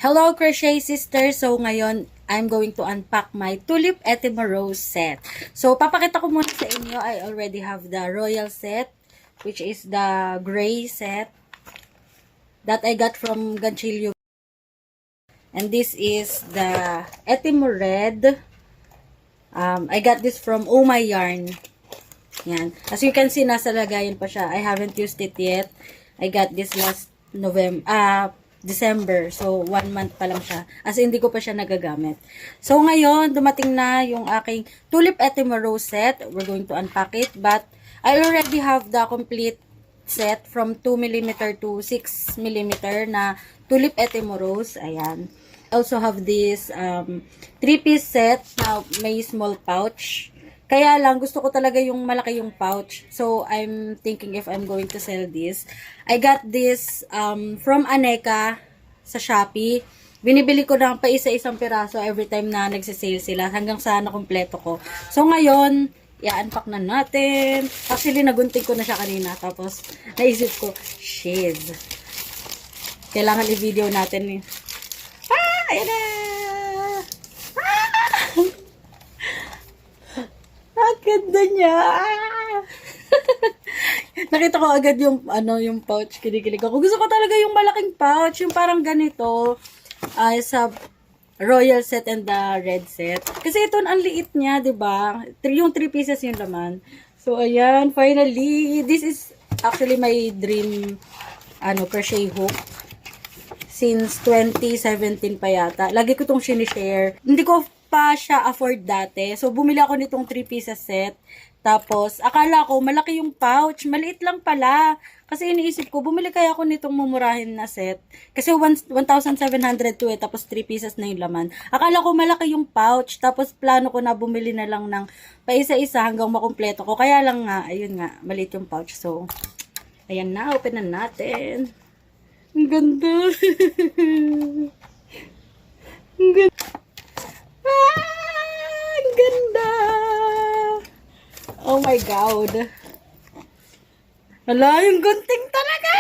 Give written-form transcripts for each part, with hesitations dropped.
Hello, Crochet Sisters! So, ngayon, I'm going to unpack my Tulip Ephemerose set. So, papakita ko muna sa inyo, I already have the Royal set, which is the gray set that I got from Ganchillo. And this is the Ephemer Red. I got this from Oh My Yarn. Yan. As you can see, nasa lagayan pa siya. I haven't used it yet. I got this last December. So, 1 month pa lang siya. As hindi ko pa siya nagagamit. So, ngayon, dumating na yung aking Tulip Ephemerose set. We're going to unpack it. But, I already have the complete set from 2mm to 6mm na Tulip Ephemerose. Ayan. I also have this 3-piece set na may small pouch. Kaya lang, gusto ko talaga yung malaki yung pouch. So, I'm thinking if I'm going to sell this. I got this from Aneka sa Shopee. Binibili ko lang pa isa-isang piraso every time na nagsisale sila hanggang sa nakumpleto ko. So, ngayon, i-unpack na natin. Actually, nagunting ko na siya kanina. Tapos, naisip ko, shit. Kailangan i-video natin eh. Ayan na! Ang ganda niya. Nakita ko agad yung yung pouch, kinikilig ako. Gusto ko talaga yung malaking pouch, yung parang ganito sa Royal set and the red set. Kasi ito ang liit niya, 'di ba? Yung 3 pieces yung laman. So ayan, finally, this is actually my dream crochet hook. Since 2017 pa yata. Lagi ko tong sinishare. Hindi ko pa siya afford dati. So, bumili ako nitong 3 pieces set. Tapos, akala ko, malaki yung pouch. Maliit lang pala. Kasi iniisip ko, bumili kaya ako nitong mumurahin na set. Kasi 1,700 to eh. Tapos, 3 pieces na yung laman. Akala ko, malaki yung pouch. Tapos, plano ko na bumili na lang ng paisa-isa hanggang makumpleto ko. Kaya lang nga, ayun nga, maliit yung pouch. So, ayan na, open na natin. Ang ganda. Ang ganda. Ang ganda. Oh my God. Hala, yung gunting talaga.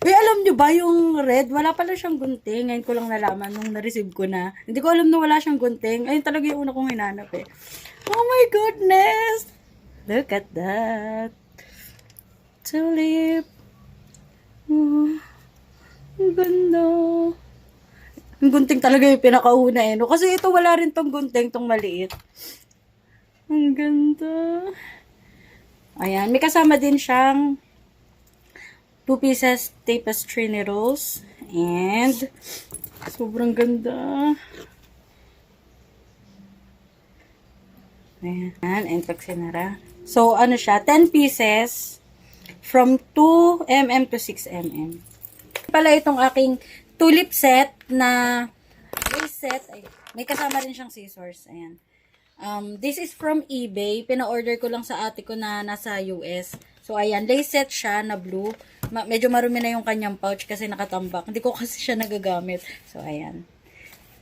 Uy, alam nyo ba yung red? Wala pala siyang gunting. Ngayon ko lang nalaman nung na-receive ko na. Hindi ko alam na wala siyang gunting. Ayun talaga yung una kong hinanap eh. Oh my goodness. Look at that. Tulip. Oh. Ang ganda. Ang gunting talaga yung pinakauna eh. No? Kasi ito wala rin tong gunting, tong maliit. Ang ganda. Ayan. May kasama din siyang 2 pieces tapestry needles. And sobrang ganda. Ayan. And pag sinara. So, ano siya? 10 pieces from 2mm to 6mm. Pala itong aking tulip set na lace set. Ay, may kasama rin siyang scissors. Ayan. This is from eBay. Pina-order ko lang sa ate ko na nasa US. So, ayan. Lace set siya na blue. Medyo marumi na yung kanyang pouch kasi nakatambak. Hindi ko kasi siya nagagamit. So, ayan.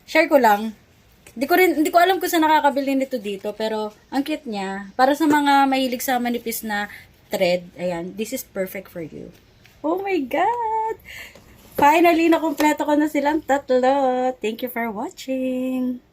Share ko lang. Hindi ko alam kung saan nakakabili nito dito. Pero, ang cute niya. Para sa mga mahilig sa manipis na thread. Ayan. This is perfect for you. Oh my God! Finally, nakumpleto ko na silang tatlo. Thank you for watching.